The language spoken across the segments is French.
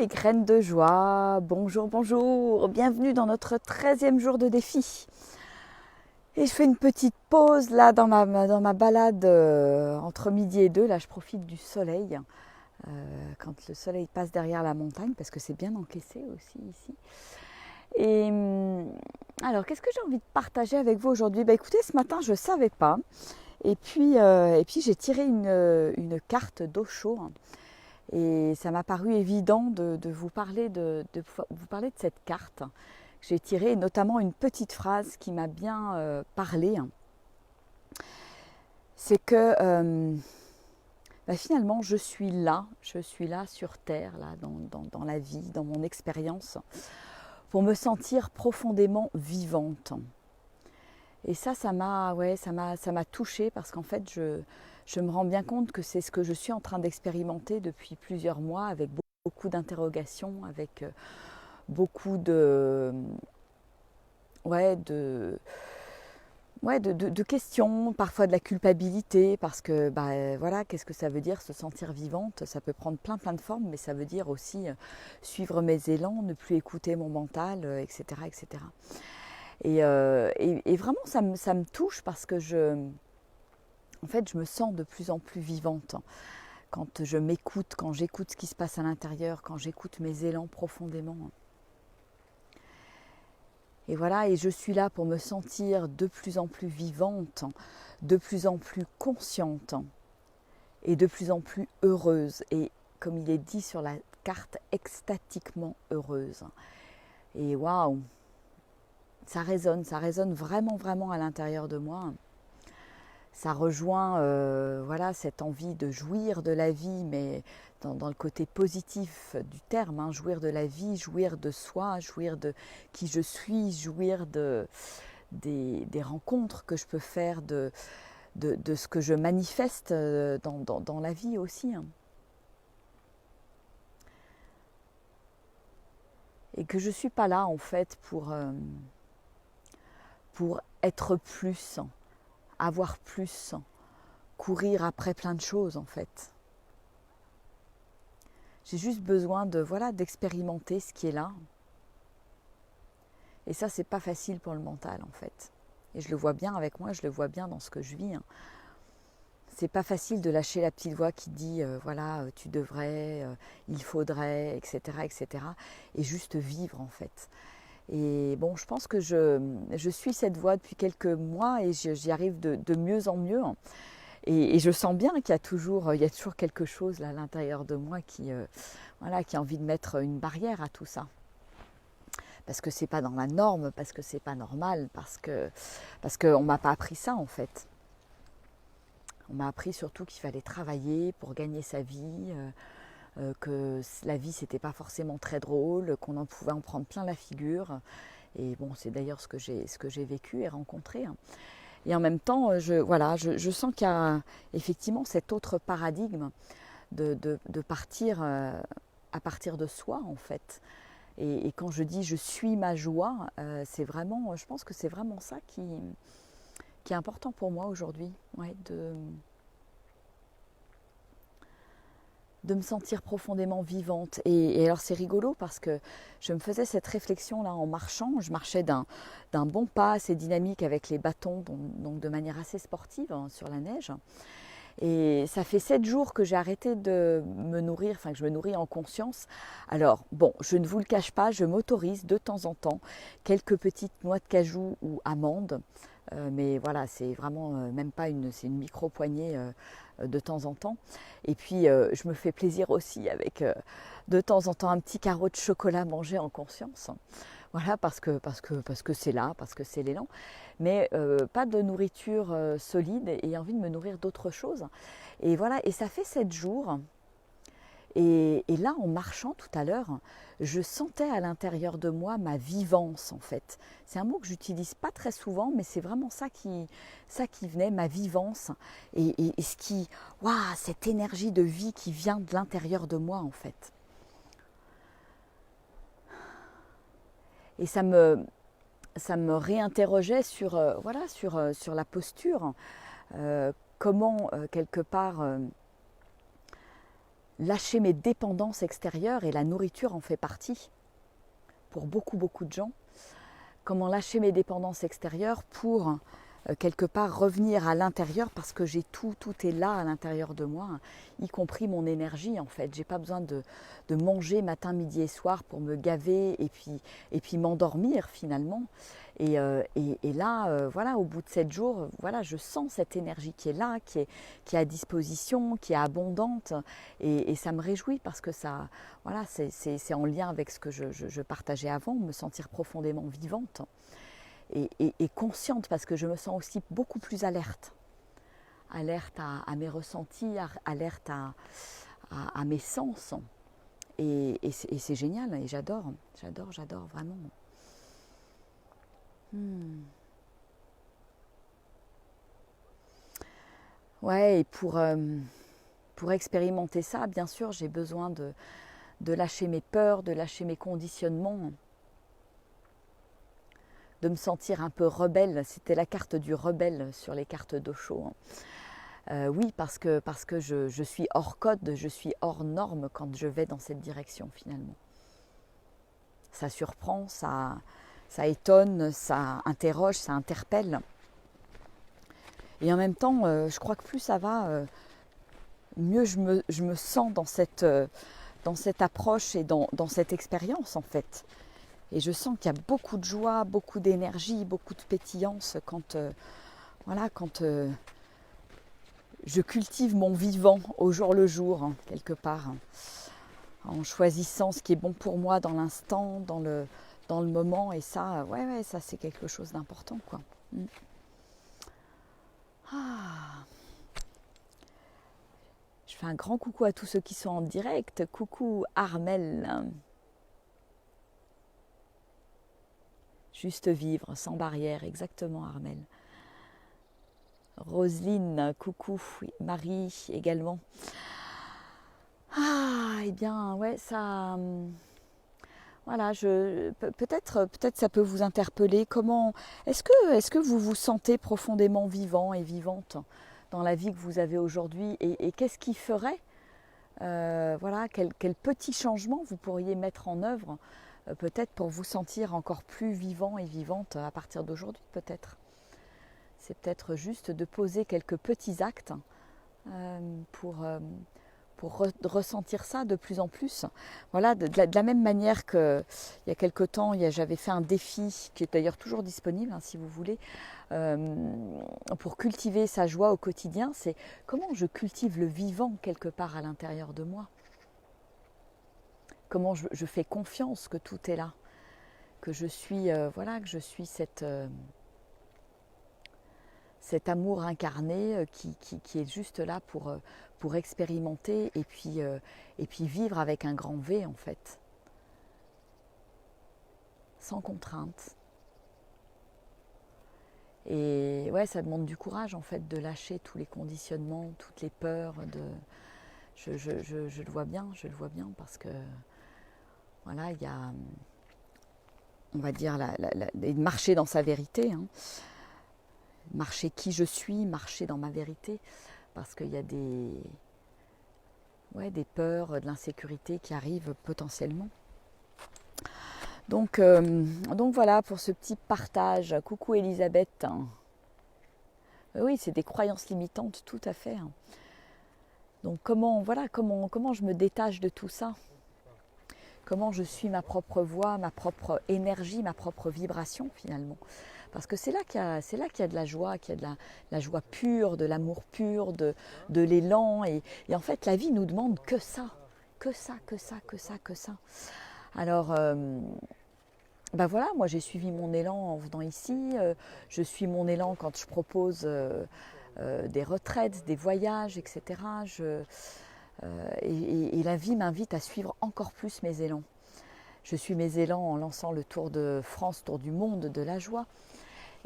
les graines de joie, bonjour, bonjour, bienvenue dans notre 13e jour de défi. Et je fais une petite pause là dans ma balade entre midi et 2, là je profite du soleil, quand le soleil passe derrière la montagne, parce que c'est bien encaissé aussi ici. Et alors qu'est-ce que j'ai envie de partager avec vous aujourd'hui? Écoutez, ce matin je ne savais pas, et puis j'ai tiré une carte d'Osho. Et ça m'a paru évident de vous parler de vous parler de cette carte. J'ai tiré notamment une petite phrase qui m'a bien parlé. C'est que finalement je suis là sur Terre, là, dans la vie, dans mon expérience, pour me sentir profondément vivante. Et ça m'a touchée parce qu'en fait je me rends bien compte que c'est ce que je suis en train d'expérimenter depuis plusieurs mois, avec beaucoup d'interrogations, avec beaucoup de questions, parfois de la culpabilité, parce que voilà, qu'est-ce que ça veut dire se sentir vivante? Ça peut prendre plein de formes, mais ça veut dire aussi suivre mes élans, ne plus écouter mon mental, etc., etc. Et vraiment, ça me touche parce que en fait, je me sens de plus en plus vivante. Quand je m'écoute, quand j'écoute ce qui se passe à l'intérieur, quand j'écoute mes élans profondément. Et voilà, et je suis là pour me sentir de plus en plus vivante, de plus en plus consciente et de plus en plus heureuse. Et comme il est dit sur la carte, extatiquement heureuse. Et waouh, ça résonne vraiment à l'intérieur de moi. Ça rejoint voilà, cette envie de jouir de la vie, mais dans le côté positif du terme, hein, jouir de la vie, jouir de soi, jouir de qui je suis, jouir des rencontres que je peux faire, de ce que je manifeste dans la vie aussi. Hein. Et que je ne suis pas là en fait pour être plus, avoir plus, courir après plein de choses en fait. J'ai juste besoin d'expérimenter ce qui est là. Et ça, c'est pas facile pour le mental en fait. Et je le vois bien avec moi, je le vois bien dans ce que je vis. Hein. C'est pas facile de lâcher la petite voix qui dit tu devrais, il faudrait, etc., etc. Et juste vivre en fait. Et bon, je pense que je suis cette voie depuis quelques mois et j'y arrive de mieux en mieux. Et je sens bien qu'il y a toujours quelque chose là à l'intérieur de moi qui a envie de mettre une barrière à tout ça. Parce que c'est pas dans la norme, parce que c'est pas normal, parce qu'on m'a pas appris ça en fait. On m'a appris surtout qu'il fallait travailler pour gagner sa vie, que la vie c'était pas forcément très drôle, qu'on en pouvait en prendre plein la figure. Et bon, c'est d'ailleurs ce que j'ai vécu et rencontré. Hein. Et en même temps, je sens qu'il y a effectivement cet autre paradigme de partir à partir de soi, en fait. Et quand je dis je suis ma joie, c'est vraiment, je pense que c'est vraiment ça qui est important pour moi aujourd'hui, de me sentir profondément vivante. Et alors c'est rigolo parce que je me faisais cette réflexion là en marchant. Je marchais d'un bon pas assez dynamique avec les bâtons, donc de manière assez sportive sur la neige. Et ça fait 7 jours que j'ai arrêté de me nourrir, enfin que je me nourris en conscience. Alors bon, je ne vous le cache pas, je m'autorise de temps en temps quelques petites noix de cajou ou amandes. Mais voilà, c'est vraiment même pas c'est une micro-poignée de temps en temps. Et puis je me fais plaisir aussi avec de temps en temps un petit carreau de chocolat mangé en conscience. Voilà, parce que c'est là, parce que c'est l'élan. Mais pas de nourriture solide et envie de me nourrir d'autres choses. Et voilà, et ça fait 7 jours. Et là, en marchant tout à l'heure, je sentais à l'intérieur de moi ma vivance en fait. C'est un mot que j'utilise pas très souvent, mais c'est vraiment ça qui venait, ma vivance. Et ce qui, waouh, cette énergie de vie qui vient de l'intérieur de moi en fait. Et ça me réinterrogeait sur, sur la posture. Comment, quelque part, lâcher mes dépendances extérieures, et la nourriture en fait partie pour beaucoup de gens. Comment lâcher mes dépendances extérieures pour quelque part revenir à l'intérieur, parce que j'ai tout est là à l'intérieur de moi, y compris mon énergie en fait. J'ai pas besoin de manger matin, midi et soir pour me gaver et puis m'endormir finalement. Et là, voilà, au bout de 7 jours, voilà, je sens cette énergie qui est là, qui est à disposition, qui est abondante, et ça me réjouit parce que ça, voilà, c'est en lien avec ce que je partageais avant, me sentir profondément vivante. Et consciente, parce que je me sens aussi beaucoup plus alerte à mes ressentis, alerte à mes sens, et c'est génial, et j'adore vraiment. Ouais, et pour expérimenter ça, bien sûr, j'ai besoin de lâcher mes peurs, de lâcher mes conditionnements, de me sentir un peu rebelle. C'était la carte du rebelle sur les cartes d'Osho. Oui, parce que je suis hors code, je suis hors norme quand je vais dans cette direction finalement. Ça surprend, ça étonne, ça interroge, ça interpelle. Et en même temps, je crois que plus ça va, mieux je me sens dans cette approche et dans cette expérience en fait. Et je sens qu'il y a beaucoup de joie, beaucoup d'énergie, beaucoup de pétillance quand je cultive mon vivant au jour le jour, hein, quelque part, hein, en choisissant ce qui est bon pour moi dans l'instant, dans le moment. Et ça, ouais, ça c'est quelque chose d'important, quoi. Ah. Je fais un grand coucou à tous ceux qui sont en direct. Coucou Armel. Juste vivre, sans barrière, exactement Armel. Roselyne, coucou. Marie également. Ah, eh bien, ouais, ça... Voilà, peut-être ça peut vous interpeller. Comment est-ce que vous vous sentez profondément vivant et vivante dans la vie que vous avez aujourd'hui, et qu'est-ce qui ferait, voilà, quel petit changement vous pourriez mettre en œuvre, peut-être pour vous sentir encore plus vivant et vivante à partir d'aujourd'hui, peut-être. C'est peut-être juste de poser quelques petits actes pour ressentir ça de plus en plus. Voilà, de la même manière qu'il y a quelque temps, j'avais fait un défi qui est d'ailleurs toujours disponible, hein, si vous voulez, pour cultiver sa joie au quotidien. C'est comment je cultive le vivant quelque part à l'intérieur de moi. Comment je fais confiance que tout est là, que je suis, que je suis cet amour incarné qui est juste là pour expérimenter et puis vivre avec un grand V en fait, sans contrainte. Et ouais, ça demande du courage en fait de lâcher tous les conditionnements, toutes les peurs. Je le vois bien, parce que voilà, il y a, on va dire, marcher dans sa vérité, hein. Marcher qui je suis, marcher dans ma vérité, parce qu'il y a des peurs, de l'insécurité qui arrivent potentiellement. Donc voilà pour ce petit partage. Coucou Elisabeth. Oui, c'est des croyances limitantes, tout à fait. Donc comment je me détache de tout ça? Comment je suis ma propre voix, ma propre énergie, ma propre vibration finalement? Parce que c'est là qu'il y a de la joie, qu'il y a de la joie pure, de l'amour pur, de l'élan. Et en fait, la vie nous demande que ça. Alors, voilà, moi j'ai suivi mon élan en venant ici. Je suis mon élan quand je propose des retraites, des voyages, etc. Et la vie m'invite à suivre encore plus mes élans. Je suis mes élans en lançant le Tour de France, Tour du monde de la joie.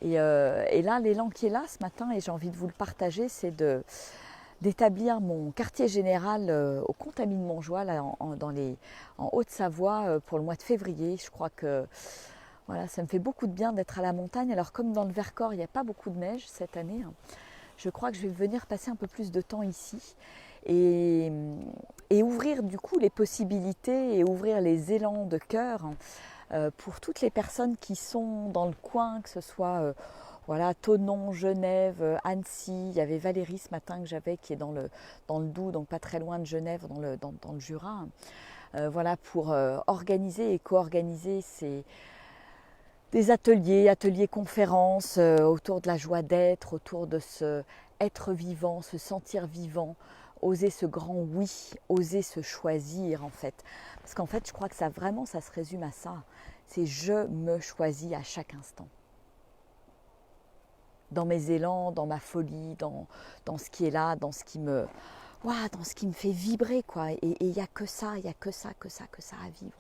Et là, l'élan qui est là ce matin, et j'ai envie de vous le partager, c'est d'établir mon quartier général au Contamine Montjoie, là, en Haute-Savoie, pour le mois de février. Je crois que voilà, ça me fait beaucoup de bien d'être à la montagne. Alors comme dans le Vercors, il n'y a pas beaucoup de neige cette année, hein, je crois que je vais venir passer un peu plus de temps ici. et, et ouvrir du coup les possibilités et ouvrir les élans de cœur pour toutes les personnes qui sont dans le coin, que ce soit voilà, Thonon, Genève, Annecy. Il y avait Valérie ce matin que j'avais qui est dans le Doubs, donc pas très loin de Genève, dans le Jura. Voilà, pour organiser et co-organiser des ateliers conférences autour de la joie d'être, autour de ce être vivant, se sentir vivant, oser ce grand oui, oser se choisir en fait. Parce qu'en fait, je crois que ça vraiment, ça se résume à ça. C'est je me choisis à chaque instant. Dans mes élans, dans ma folie, dans ce qui est là, dans ce qui me fait vibrer quoi. Et il n'y a que ça, que ça à vivre.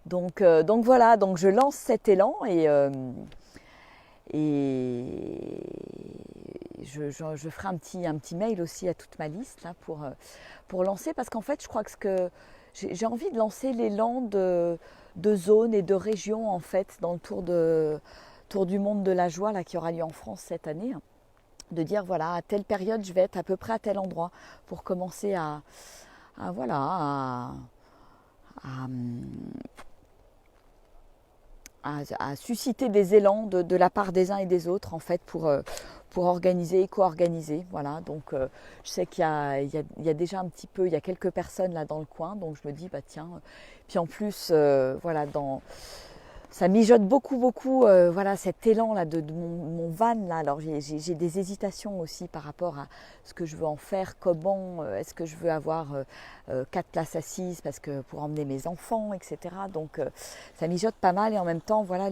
Donc voilà, donc je lance cet élan et je ferai un petit mail aussi à toute ma liste là, pour lancer, parce qu'en fait je crois que j'ai envie de lancer l'élan de zones et de régions en fait dans le tour du monde de la joie là, qui aura lieu en France cette année, de dire voilà, à telle période je vais être à peu près à tel endroit pour commencer à susciter des élans de la part des uns et des autres en fait pour organiser et co-organiser. Voilà, donc je sais qu'il y a déjà un petit peu, il y a quelques personnes là dans le coin, donc je me dis bah tiens, puis en plus voilà, ça mijote beaucoup, voilà, cet élan là de mon van là. Alors j'ai des hésitations aussi par rapport à ce que je veux en faire, comment, est-ce que je veux avoir 4 places assises parce que pour emmener mes enfants, etc. Donc ça mijote pas mal, et en même temps, voilà,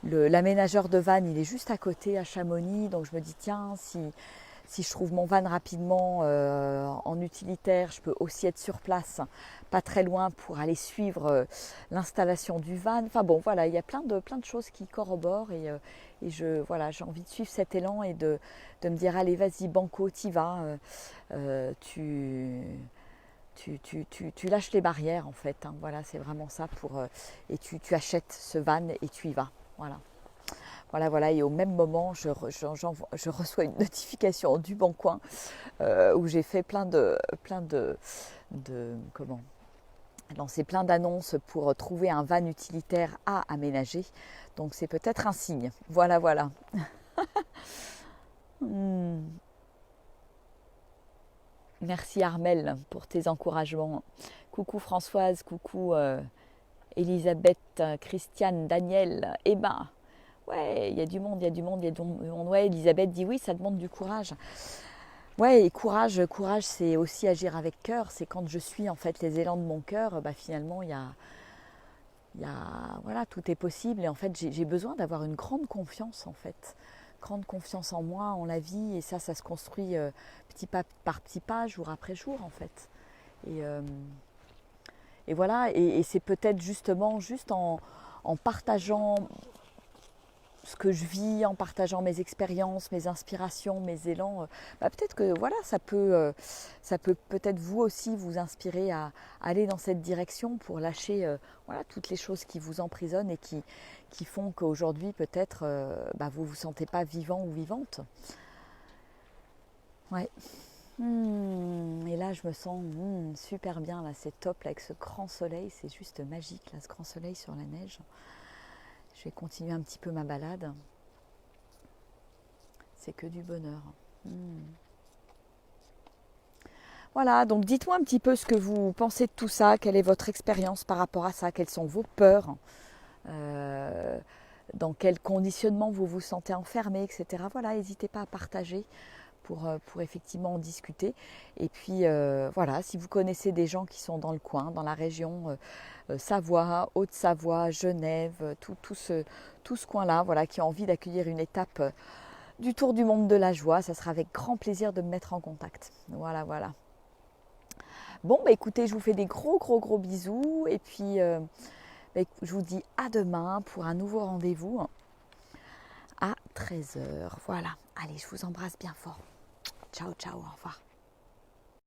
l'aménageur de van, il est juste à côté à Chamonix, donc je me dis tiens, si je trouve mon van rapidement en utilitaire, je peux aussi être sur place, pas très loin, pour aller suivre l'installation du van. Enfin bon, voilà, il y a plein de choses qui corroborent, et voilà, j'ai envie de suivre cet élan et de me dire allez, vas-y, banco, t'y vas, tu lâches les barrières en fait, hein. Voilà, c'est vraiment ça, et tu achètes ce van et tu y vas. Voilà, et au même moment, je reçois une notification du Bon Coin où j'ai fait lancer plein d'annonces pour trouver un van utilitaire à aménager. Donc c'est peut-être un signe. Voilà. Merci Armel pour tes encouragements. Coucou Françoise, coucou Elisabeth, Christiane, Daniel, Emma. Ouais, il y a du monde. Ouais, Elisabeth dit oui, ça demande du courage. Ouais, et courage, c'est aussi agir avec cœur. C'est quand je suis en fait les élans de mon cœur, bah finalement voilà, tout est possible. Et en fait, j'ai besoin d'avoir une grande confiance en fait, grande confiance en moi, en la vie. Et ça se construit petit pas par petit pas, jour après jour en fait. Et voilà, et c'est peut-être justement juste en partageant ce que je vis, en partageant mes expériences, mes inspirations, mes élans, peut-être que voilà, ça peut peut-être vous aussi vous inspirer à aller dans cette direction pour lâcher voilà, toutes les choses qui vous emprisonnent et qui font qu'aujourd'hui peut-être vous ne vous sentez pas vivant ou vivante. Ouais. Et là je me sens super bien, là c'est top, là, avec ce grand soleil, c'est juste magique, là, ce grand soleil sur la neige. Je vais continuer un petit peu ma balade. C'est que du bonheur. Voilà, donc dites-moi un petit peu ce que vous pensez de tout ça, quelle est votre expérience par rapport à ça, quelles sont vos peurs, dans quel conditionnement vous vous sentez enfermé, etc. Voilà, n'hésitez pas à partager pour effectivement en discuter. Et puis voilà, si vous connaissez des gens qui sont dans le coin, dans la région Savoie, Haute-Savoie, Genève, tout ce coin-là, voilà, qui ont envie d'accueillir une étape du Tour du Monde de la Joie, ça sera avec grand plaisir de me mettre en contact. Voilà. Bon, écoutez, je vous fais des gros bisous, et puis je vous dis à demain pour un nouveau rendez-vous à 13h. Voilà, allez, je vous embrasse bien fort. Ciao, au revoir.